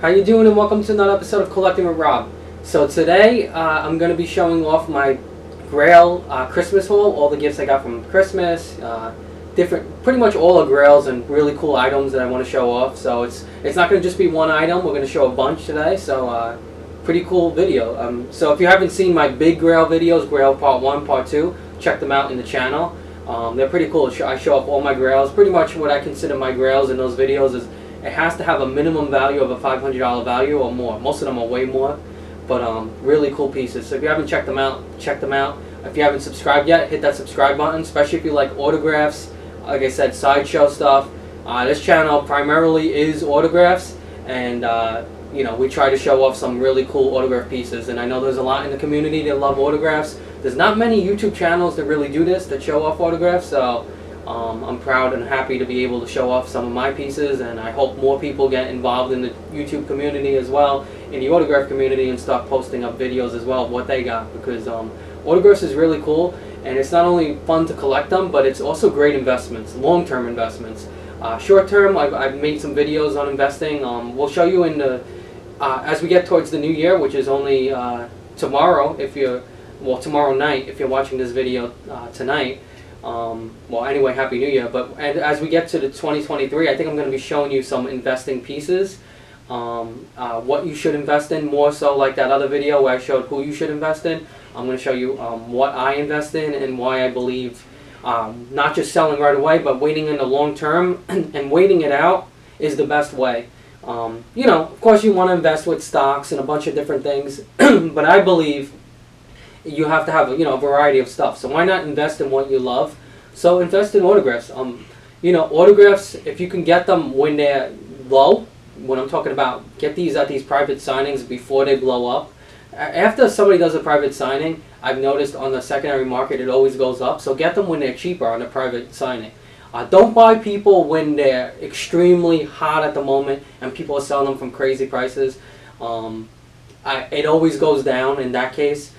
How you doing, and welcome to another episode of Collecting with Rob. So today I'm going to be showing off my Grail Christmas haul, all the gifts I got from Christmas, pretty much all the Grails and really cool items that I want to show off. So it's not going to just be one item, we're going to show a bunch today, so pretty cool video. So if you haven't seen my big Grail videos, Grail Part 1, Part 2, check them out in the channel. They're pretty cool. I show off all my Grails. Pretty much what I consider my Grails in those videos is it has to have a minimum value of a $500 value or more. Most of them are way more, but really cool pieces. So if you haven't checked them out, check them out. If you haven't subscribed yet, hit that subscribe button, especially if you like autographs, like I said, sideshow stuff. This channel primarily is autographs, and you know, we try to show off some really cool autograph pieces. And I know there's a lot in the community that love autographs. There's not many YouTube channels that really do this, that show off autographs, so I'm proud and happy to be able to show off some of my pieces, and I hope more people get involved in the YouTube community as well, in the autograph community, and start posting up videos as well of what they got, because autographs is really cool, and it's not only fun to collect them, but it's also great investments, long-term investments. Short-term, I've made some videos on investing. We'll show you in the as we get towards the new year, which is only tomorrow, tomorrow night if you're watching this video tonight. Well, anyway, Happy New Year. But as we get to the 2023, I think I'm going to be showing you some investing pieces, what you should invest in, more so like that other video where I showed who you should invest in. I'm going to show you what I invest in and why I believe not just selling right away, but waiting in the long term and waiting it out is the best way. You know, of course you want to invest with stocks and a bunch of different things, but I believe you have to have a variety of stuff. So why not invest in what you love? So invest in autographs. Autographs, if you can get them when they're low, when I'm talking about get these at these private signings before they blow up. After somebody does a private signing, I've noticed on the secondary market it always goes up. So get them when they're cheaper on a private signing. Don't buy people when they're extremely hot at the moment and people are selling them from crazy prices. It always goes down in that case.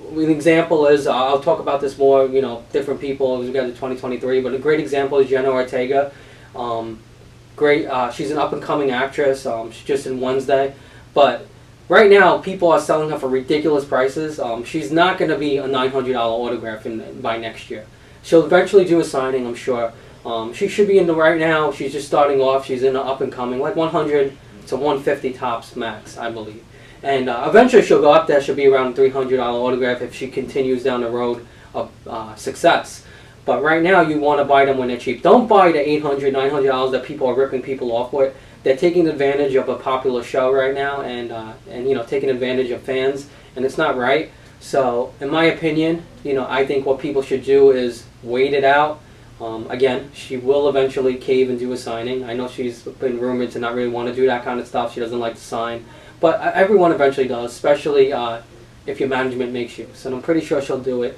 An example is, I'll talk about this more, different people as we get to 2023, but a great example is Jenna Ortega. She's an up-and-coming actress. She's just in Wednesday. But right now, people are selling her for ridiculous prices. She's not going to be a $900 autograph by next year. She'll eventually do a signing, I'm sure. She should be in the right now. She's just starting off. She's in the up-and-coming, like 100 to 150 tops max, I believe. And eventually she'll go up there. She'll be around $300 autograph if she continues down the road of success. But right now you want to buy them when they're cheap. Don't buy the $800, $900 that people are ripping people off with. They're taking advantage of a popular show right now, and taking advantage of fans, and it's not right. So in my opinion, I think what people should do is wait it out. Again, she will eventually cave and do a signing. I know she's been rumored to not really want to do that kind of stuff. She doesn't like to sign. But everyone eventually does, especially if your management makes you. So I'm pretty sure she'll do it.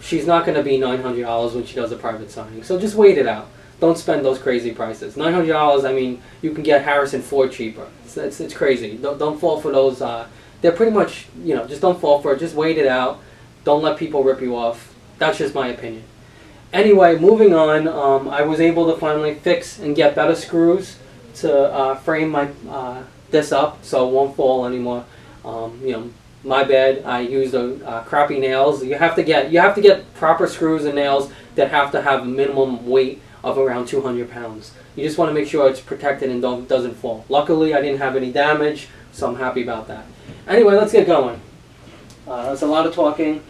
She's not going to be $900 when she does a private signing. So just wait it out. Don't spend those crazy prices. $900, I mean, you can get Harrison Ford cheaper. It's crazy. Don't fall for those. They're pretty much, just don't fall for it. Just wait it out. Don't let people rip you off. That's just my opinion. Anyway, moving on, I was able to finally fix and get better screws to frame my this up so it won't fall anymore. My bad. I used crappy nails. You have to get proper screws and nails that have to have a minimum weight of around 200 pounds. You just want to make sure it's protected and doesn't fall. Luckily, I didn't have any damage, so I'm happy about that. Anyway, let's get going. There's a lot of talking.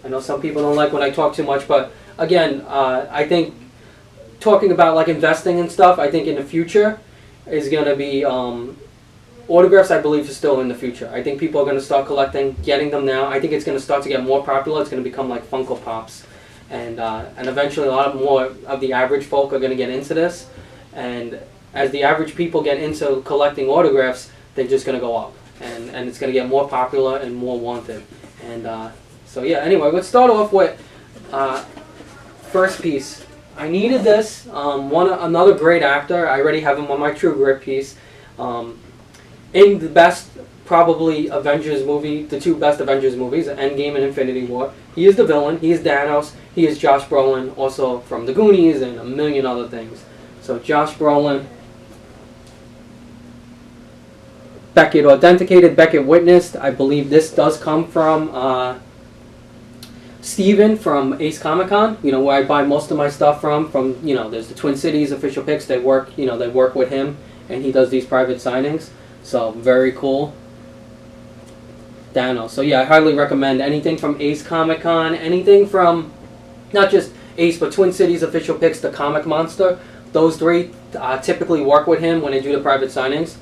I know some people don't like when I talk too much, but again, I think talking about like investing and stuff, I think in the future is going to be autographs. I believe is still in the future. I think people are going to start collecting, getting them now. I think it's going to start to get more popular. It's going to become like Funko Pops, and eventually a lot more of the average folk are going to get into this. And as the average people get into collecting autographs, they're just going to go up, and it's going to get more popular and more wanted. And so yeah. Anyway, let's start off with first piece. I needed this. Another great actor. I already have him on my True Grit piece. In the best, probably, Avengers movie, the two best Avengers movies, Endgame and Infinity War. He is the villain. He is Thanos. He is Josh Brolin, also from The Goonies and a million other things. So Josh Brolin. Beckett Authenticated, Beckett Witnessed. I believe this does come from Steven from Ace Comic Con, where I buy most of my stuff from, there's the Twin Cities official picks. They work with him, and he does these private signings. So very cool. Dano. So yeah, I highly recommend anything from Ace Comic Con, anything from not just Ace, but Twin Cities official picks, the Comic Monster. Those three typically work with him when they do the private signings.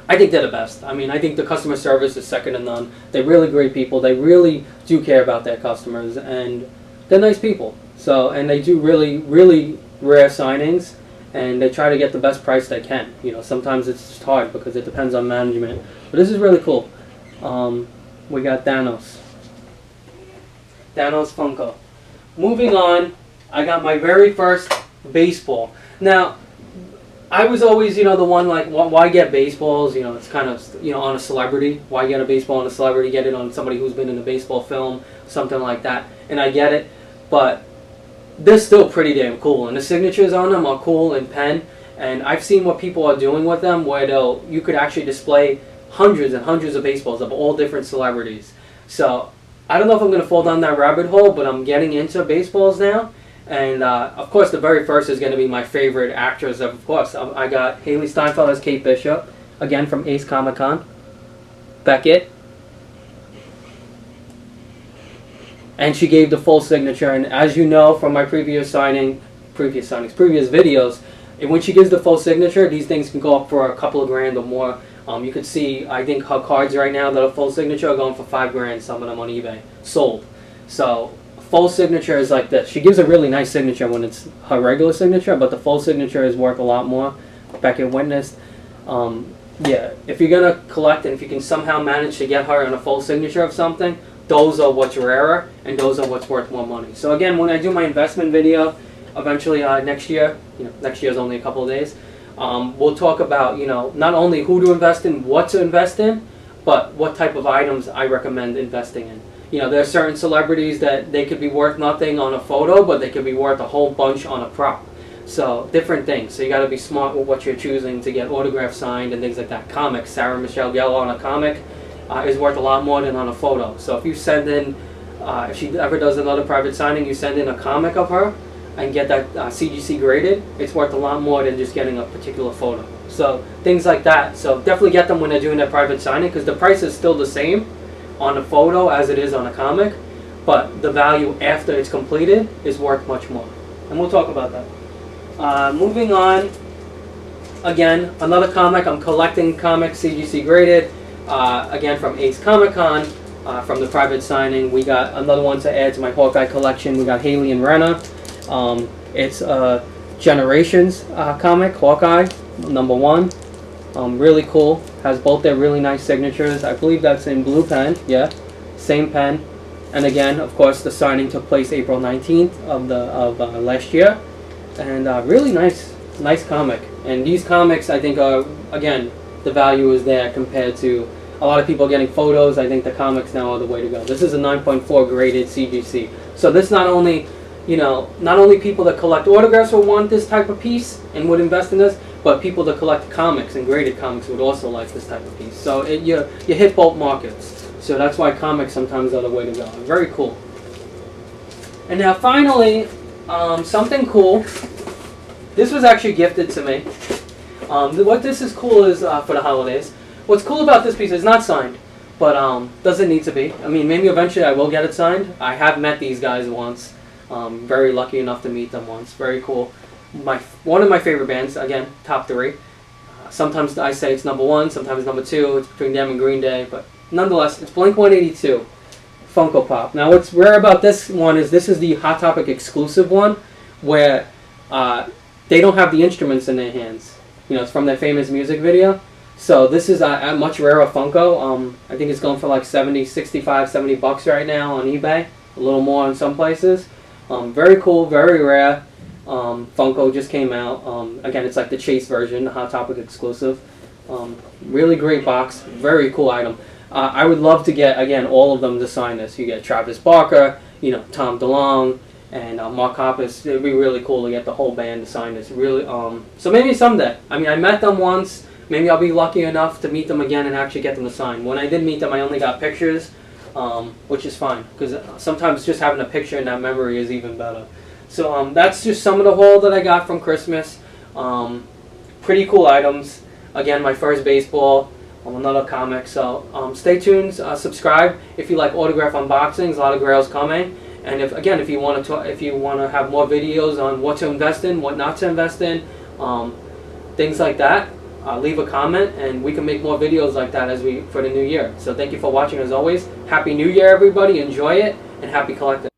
I think they're the best. I mean, I think the customer service is second to none. They're really great people. They really do care about their customers, and they're nice people. So, and they do really, really rare signings, and they try to get the best price they can. Sometimes it's just hard because it depends on management. But this is really cool. We got Thanos. Thanos Funko. Moving on, I got my very first baseball. Now, I was always, the one like, why get baseballs? It's kind of, on a celebrity. Why get a baseball on a celebrity? Get it on somebody who's been in a baseball film, something like that. And I get it, but they're still pretty damn cool. And the signatures on them are cool in pen. And I've seen what people are doing with them, where you could actually display hundreds and hundreds of baseballs of all different celebrities. So I don't know if I'm going to fall down that rabbit hole, but I'm getting into baseballs now. And, of course, the very first is going to be my favorite actress. Of course, I got Haley Steinfeld as Kate Bishop, again from Ace Comic Con. Beckett. And she gave the full signature. And as you know from my previous videos, when she gives the full signature, these things can go up for a couple of grand or more. You can see, I think her cards right now that are full signature are going for $5,000, some of them on eBay, sold. So full signature is like this. She gives a really nice signature when it's her regular signature, but the full signature is worth a lot more. Beckett Witnessed. Yeah, if you're going to collect and if you can somehow manage to get her in a full signature of something, those are what's rarer and those are what's worth more money. So again, when I do my investment video, eventually next year, next year is only a couple of days, we'll talk about, not only who to invest in, what to invest in, but what type of items I recommend investing in. There are certain celebrities that they could be worth nothing on a photo, but they could be worth a whole bunch on a prop. So different things. So you got to be smart with what you're choosing to get autographs signed and things like that. Comics. Sarah Michelle Gellar on a comic is worth a lot more than on a photo. So if you send in, if she ever does another private signing, you send in a comic of her and get that CGC graded, it's worth a lot more than just getting a particular photo. So things like that. So definitely get them when they're doing their private signing, because the price is still the same on a photo as it is on a comic, but the value after it's completed is worth much more. And we'll talk about that. Moving on, again, another comic. I'm collecting comics CGC graded, again from Ace Comic Con, from the private signing. We got another one to add to my Hawkeye collection. We got Haley and Renna. It's a Generations comic, Hawkeye, #1. Really cool. Has both their really nice signatures. I believe that's in blue pen. Yeah, same pen. And again, of course, the signing took place April 19th of last year. And really nice comic. And these comics, I think, are, again, the value is there compared to a lot of people getting photos. I think the comics now are the way to go. This is a 9.4 graded CGC. So this not only people that collect autographs will want this type of piece and would invest in this, but people that collect comics and graded comics would also like this type of piece. So you hit both markets. So that's why comics sometimes are the way to go. Very cool. And now finally, something cool. This was actually gifted to me. What this is cool is for the holidays. What's cool about this piece is not signed, but doesn't need to be. I mean, maybe eventually I will get it signed. I have met these guys once. Very lucky enough to meet them once. Very cool. One of my favorite bands, again, top 3. Sometimes I say it's #1, sometimes #2. It's between them and Green Day, but nonetheless, it's Blink-182 Funko Pop. Now, what's rare about this one is this is the Hot Topic exclusive one, where they don't have the instruments in their hands. It's from their famous music video. So this is a much rarer Funko. I think it's going for like 65, 70 bucks right now on eBay. A little more in some places. Very cool, very rare. Funko just came out. Again, it's like the Chase version, the Hot Topic exclusive. Really great box, very cool item. I would love to get, again, all of them to sign this. You get Travis Barker, Tom DeLonge, and Mark Hoppus. It'd be really cool to get the whole band to sign this. Really, so maybe someday. I mean, I met them once, maybe I'll be lucky enough to meet them again and actually get them to sign. When I did meet them, I only got pictures, which is fine, because sometimes just having a picture in that memory is even better. So that's just some of the haul that I got from Christmas. Pretty cool items. Again, my first baseball, another comic. So stay tuned, subscribe if you like autograph unboxings. A lot of Grails coming. And if you want to have more videos on what to invest in, what not to invest in, things like that, leave a comment and we can make more videos like that for the new year. So thank you for watching as always. Happy New Year, everybody. Enjoy it and happy collecting.